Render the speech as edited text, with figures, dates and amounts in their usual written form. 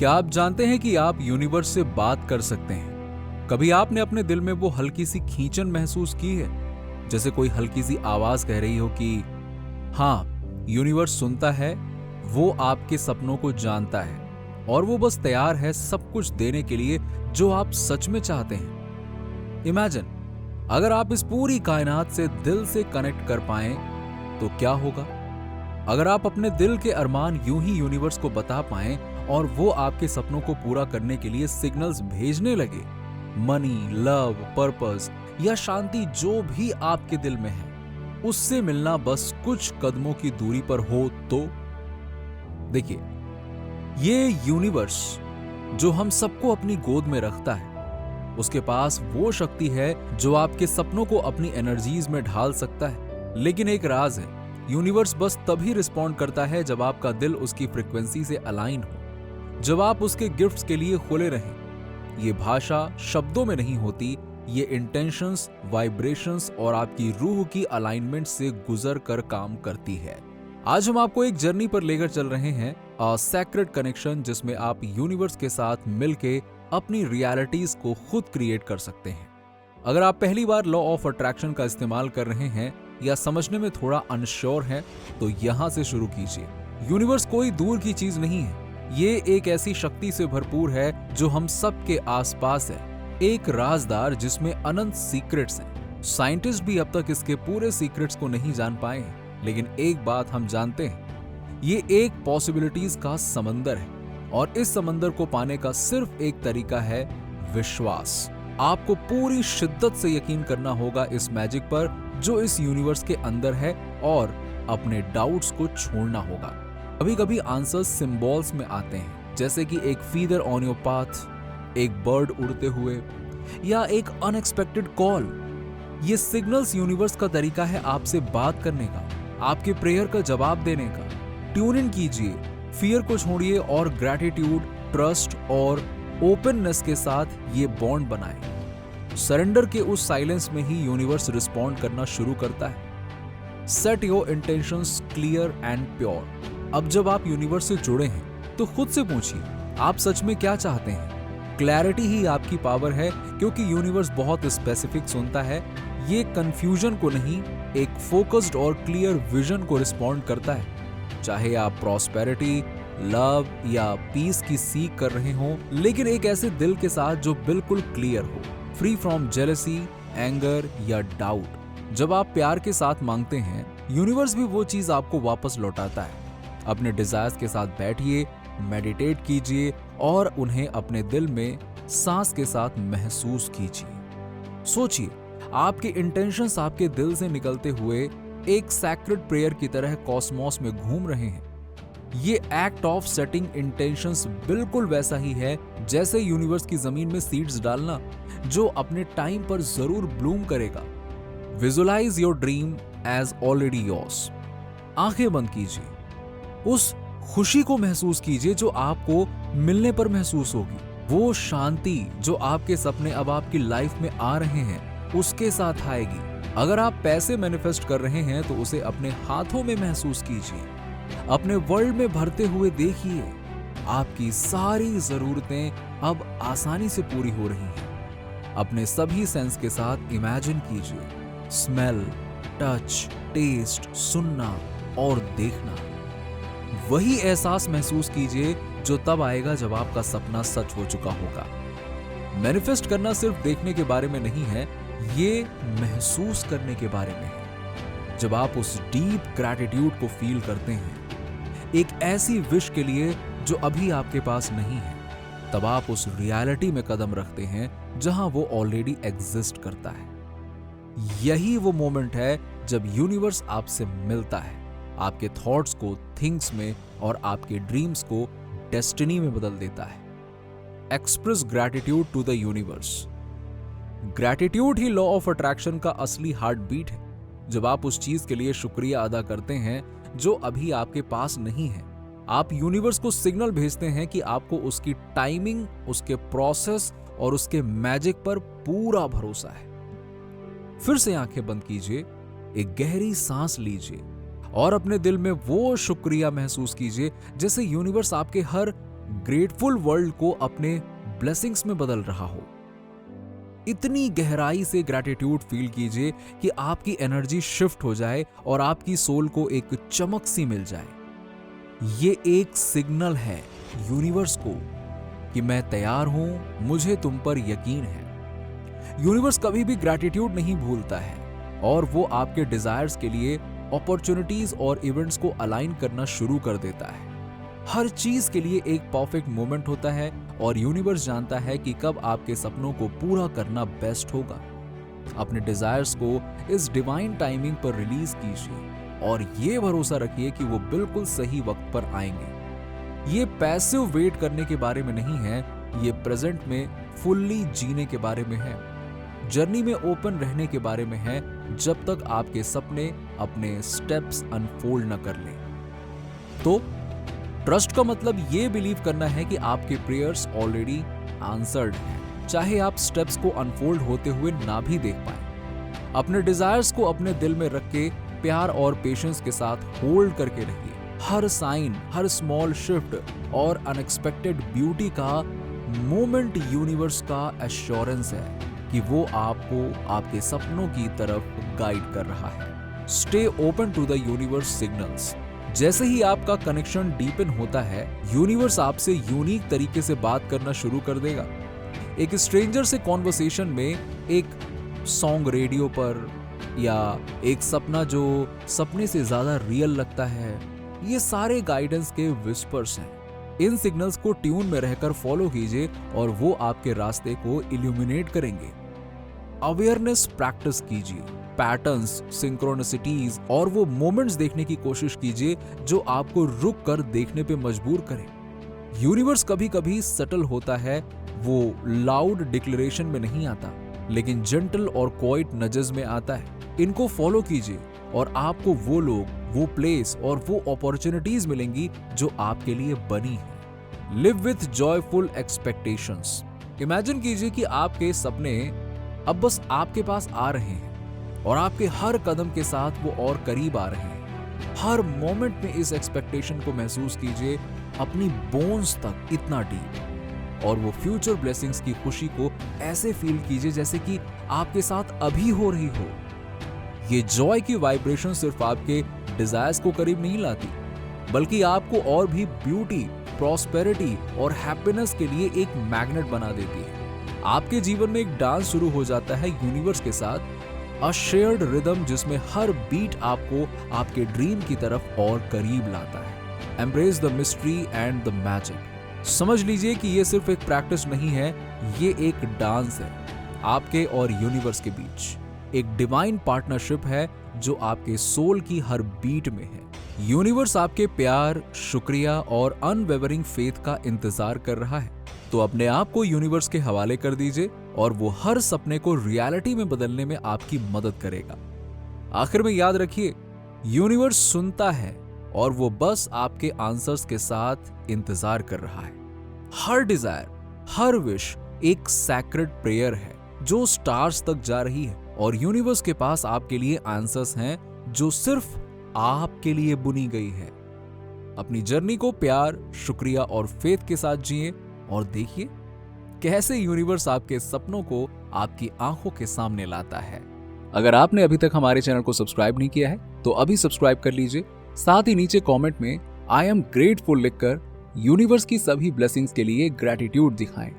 क्या आप जानते हैं कि आप यूनिवर्स से बात कर सकते हैं? कभी आपने अपने दिल में वो हल्की सी खींचन महसूस की है, जैसे कोई हल्की सी आवाज कह रही हो कि हाँ, यूनिवर्स सुनता है, वो आपके सपनों को जानता है और वो बस तैयार है सब कुछ देने के लिए जो आप सच में चाहते हैं। इमेजिन, अगर आप इस पूरी कायनात से दिल से कनेक्ट कर पाएं तो क्या होगा? अगर आप अपने दिल के अरमान यूं ही यूनिवर्स को बता पाएं और वो आपके सपनों को पूरा करने के लिए सिग्नल्स भेजने लगे, मनी, लव, पर्पस या शांति जो भी आपके दिल में है, उससे मिलना बस कुछ कदमों की दूरी पर हो तो देखिए, ये यूनिवर्स जो हम सबको अपनी गोद में रखता है, उसके पास वो शक्ति है जो आपके सपनों को अपनी एनर्जीज में ढाल सकता है। लेकिन एक राज है, यूनिवर्स बस तभी रिस्पॉन्ड करता है जब आपका दिल उसकी फ्रीक्वेंसी से अलाइन हो, जब आप उसके गिफ्ट्स के लिए खुले रहें। ये भाषा शब्दों में नहीं होती, ये इंटेंशंस, वाइब्रेशंस और आपकी रूह की अलाइनमेंट से गुजर कर काम करती है। आज हम आपको एक जर्नी पर लेकर चल रहे हैं, अ सैक्रेड कनेक्शन, जिसमें आप यूनिवर्स के साथ मिलके अपनी रियलिटीज को खुद क्रिएट कर सकते हैं। अगर आप पहली बार लॉ ऑफ अट्रैक्शन का इस्तेमाल कर रहे हैं या समझने में थोड़ा अनश्योर हैं, तो यहां से शुरू कीजिए। यूनिवर्स कोई दूर की चीज नहीं है, ये एक ऐसी शक्ति से भरपूर है जो हम सबके आसपास है, एक राजदार जिसमें अनंत सीक्रेट्स हैं। साइंटिस्ट भी अब तक इसके पूरे सीक्रेट्स को नहीं जान पाए हैं, लेकिन एक बात हम जानते हैं, ये एक पॉसिबिलिटीज का समंदर है और इस समंदर को पाने का सिर्फ एक तरीका है, विश्वास। आपको पूरी शिद्दत से यकीन करना होगा इस मैजिक पर जो इस यूनिवर्स के अंदर है और अपने डाउट्स को छोड़ना होगा। कभी कभी आंसर्स सिंबल्स में आते हैं, जैसे कि एक फीदर ऑन योर पाथ, एक बर्ड उड़ते हुए या एक अनएक्सपेक्टेड कॉल। ये सिग्नल्स यूनिवर्स का तरीका है आपसे बात करने का, आपके प्रेयर का जवाब देने का। ट्यून इन कीजिए, फियर को छोड़िए और ग्रैटिट्यूड, ट्रस्ट और ओपननेस के साथ ये बॉन्ड बनाएं। सरेंडर के उस साइलेंस में ही यूनिवर्स रिस्पॉन्ड करना शुरू करता है। Set your intentions clear and pure. अब जब आप यूनिवर्स से जुड़े हैं तो खुद से पूछिए, आप सच में क्या चाहते हैं? क्लैरिटी ही आपकी पावर है, क्योंकि यूनिवर्स बहुत स्पेसिफिक सुनता है। ये कंफ्यूजन को नहीं, एक फोकस्ड और क्लियर विजन को रिस्पॉन्ड करता है। चाहे आप प्रॉस्पेरिटी, लव या पीस की सीख कर रहे हो, लेकिन एक ऐसे दिल के साथ जो बिल्कुल क्लियर हो, फ्री फ्रॉम जेलसी, एंगर या डाउट। जब आप प्यार के साथ मांगते हैं, यूनिवर्स भी वो चीज आपको वापस लौटाता है। अपने डिजायर्स के साथ बैठिए, मेडिटेट कीजिए और उन्हें अपने दिल में सांस के साथ महसूस कीजिए। सोचिए, आपके इंटेंशंस आपके दिल से निकलते हुए एक सैक्रेड प्रेयर की तरह कॉस्मोस में घूम रहे हैं। ये एक्ट ऑफ सेटिंग इंटेंशंस बिल्कुल वैसा ही है जैसे यूनिवर्स की जमीन में सीड्स डालना, जो अपने टाइम पर जरूर ब्लूम करेगा। Visualise your dream as already yours. आंखें बंद कीजिए, उस खुशी को महसूस कीजिए जो आपको मिलने पर महसूस होगी। वो शांति जो आपके सपने अब आपकी लाइफ में आ रहे हैं, उसके साथ आएगी। अगर आप पैसे मैनिफेस्ट कर रहे हैं तो उसे अपने हाथों में महसूस कीजिए, अपने वर्ल्ड में भरते हुए देखिए। आपकी सारी जरूरतें अब आसानी से पूरी हो रही हैं। अपने सभी सेंस के साथ इमेजिन कीजिए, स्मेल, टच, टेस्ट, सुनना और देखना। वही एहसास महसूस कीजिए जो तब आएगा जब आपका सपना सच हो चुका होगा। मैनिफेस्ट करना सिर्फ देखने के बारे में नहीं है, ये महसूस करने के बारे में है। जब आप उस डीप ग्रैटिट्यूड को फील करते हैं, एक ऐसी विश के लिए जो अभी आपके पास नहीं है, तब आप उस रियलिटी में कदम रखते हैं जहां वो ऑलरेडी एग्जिस्ट करता है। यही वो मोमेंट है जब यूनिवर्स आपसे मिलता है, आपके थॉट्स को थिंग्स में और आपके ड्रीम्स को डेस्टिनी में बदल देता है। Express gratitude to the universe. Gratitude ही लॉ ऑफ अट्रैक्शन का असली हार्ट बीट है। जब आप उस चीज के लिए शुक्रिया अदा करते हैं जो अभी आपके पास नहीं है, आप यूनिवर्स को सिग्नल भेजते हैं कि आपको उसकी टाइमिंग, उसके प्रोसेस और उसके मैजिक पर पूरा भरोसा है। फिर से आंखें बंद कीजिए, एक गहरी सांस लीजिए और अपने दिल में वो शुक्रिया महसूस कीजिए जैसे यूनिवर्स आपके हर ग्रेटफुल वर्ल्ड को अपने ब्लेसिंग्स में बदल रहा हो। इतनी गहराई से ग्रैटिट्यूड फील कीजिए कि आपकी एनर्जी शिफ्ट हो जाए और आपकी सोल को एक चमक सी मिल जाए। ये एक सिग्नल है यूनिवर्स को कि मैं तैयार हूं, मुझे तुम पर यकीन है। यूनिवर्स कभी भी ग्रैटिट्यूड नहीं भूलता है और वो आपके डिजायर्स के लिए अपॉर्चुनिटीज और इवेंट्स को अलाइन करना शुरू कर देता है। हर चीज के लिए एक परफेक्ट मोमेंट होता है और यूनिवर्स जानता है कि कब आपके सपनों को पूरा करना बेस्ट होगा। अपने डिजायर्स को इस डिवाइन टाइमिंग पर रिलीज कीजिए और ये भरोसा रखिए कि वो बिल्कुल सही वक्त पर आएंगे। ये पैसिव वेट करने के बारे में नहीं है, ये प्रेजेंट में फुल्ली जीने के बारे में है। जर्नी में ओपन रहने के बारे में है जब तक आपके सपने अपने स्टेप्स अनफोल्ड न कर लें। तो ट्रस्ट का मतलब ये बिलीव करना है कि आपके प्रेयर्स ऑलरेडी आंसर्ड हैं, चाहे आप स्टेप्स को अनफोल्ड होते हुए ना भी देख पाए। अपने डिजायर्स को अपने दिल में रख के प्यार और पेशेंस के साथ होल्ड करके रहिए। हर साइन, हर स्मॉल शिफ्ट और अनएक्सपेक्टेड ब्यूटी का मोमेंट यूनिवर्स का एश्योरेंस है कि वो आपको आपके सपनों की तरफ गाइड कर रहा है। Stay open to the universe signals. जैसे ही आपका कनेक्शन डीपन होता है, यूनिवर्स आपसे यूनिक तरीके से बात करना शुरू कर देगा। एक स्ट्रेंजर से कॉन्वर्सेशन में, एक सॉन्ग रेडियो पर, या एक सपना जो सपने से ज्यादा रियल लगता है, ये सारे गाइडेंस के विस्पर्स हैं। इन सिग्नल्स को ट्यून में रहकर फॉलो कीजिए और वो आपके रास्ते को इल्यूमिनेट करेंगे। अवेयरनेस प्रैक्टिस कीजिए, पैटर्न्स, सिंक्रोनिसिटीज और वो मोमेंट्स देखने की कोशिश कीजिए जो आपको रुक कर देखने पे मजबूर करें। यूनिवर्स कभी कभी सटल होता है, वो लाउड डिक्लेरेशन में नहीं आता, लेकिन जेंटल और क्वाइट नजेस में आता है। इनको फॉलो कीजिए और आपको वो लोग, वो प्लेस और वो अपॉर्चुनिटीज मिलेंगी जो आपके लिए बनी है। Live with joyful expectations. Imagine कीजिए कि आपके सपने अब बस आपके पास आ रहे हैं और आपके हर कदम के साथ वो और करीब आ रहे हैं। हर मोमेंट में इस एक्सपेक्टेशन को महसूस कीजिए, अपनी बोन्स तक इतना डीप, और वो फ्यूचर ब्लेसिंग्स की खुशी को ऐसे फील कीजिए जैसे कि आपके साथ अभी हो रही हो। ये जॉय की वाइब्रेशन सिर्फ आपके डिजायर्स को करीब नहीं लाती, बल्कि आपको और भी ब्यूटी, प्रॉस्पेरिटी और हैप्पीनेस के लिए एक मैग्नेट बना देती है। आपके जीवन में एक डांस शुरू हो जाता है यूनिवर्स के साथ, अ शेयर्ड रिदम जिसमें हर बीट आपको आपके ड्रीम की तरफ और करीब लाता है। Embrace the mystery and the magic. समझ लीजिए कि ये सिर्फ एक प्रैक्टिस नहीं है, ये एक डांस है आपके और यूनिवर्स के बीच। एक डिवाइन पार्टनरशिप है जो आपके सोल की हर बीट में है। यूनिवर्स आपके प्यार, शुक्रिया और अनवेवरिंग फेथ का इंतजार कर रहा है। तो अपने आप को यूनिवर्स के हवाले कर दीजिए और वो हर सपने को रियलिटी में बदलने में आपकी मदद करेगा। आखिर में याद रखिए, यूनिवर्स सुनता है और वो बस आपके आंसर्स के साथ इंतजार कर रहा है। हर डिजायर, हर विश एक सैक्रेड प्रेयर है जो स्टार्स तक जा रही है, और यूनिवर्स के पास आपके लिए आंसर्स हैं जो सिर्फ आपके लिए बुनी गई है। अपनी जर्नी को प्यार, शुक्रिया और फेथ के साथ जिए और देखिए कैसे यूनिवर्स आपके सपनों को आपकी आंखों के सामने लाता है। अगर आपने अभी तक हमारे चैनल को सब्सक्राइब नहीं किया है तो अभी सब्सक्राइब कर लीजिए। साथ ही नीचे कमेंट में आई एम ग्रेटफुल लिखकर यूनिवर्स की सभी ब्लेसिंग्स के लिए ग्रैटिट्यूड दिखाएं।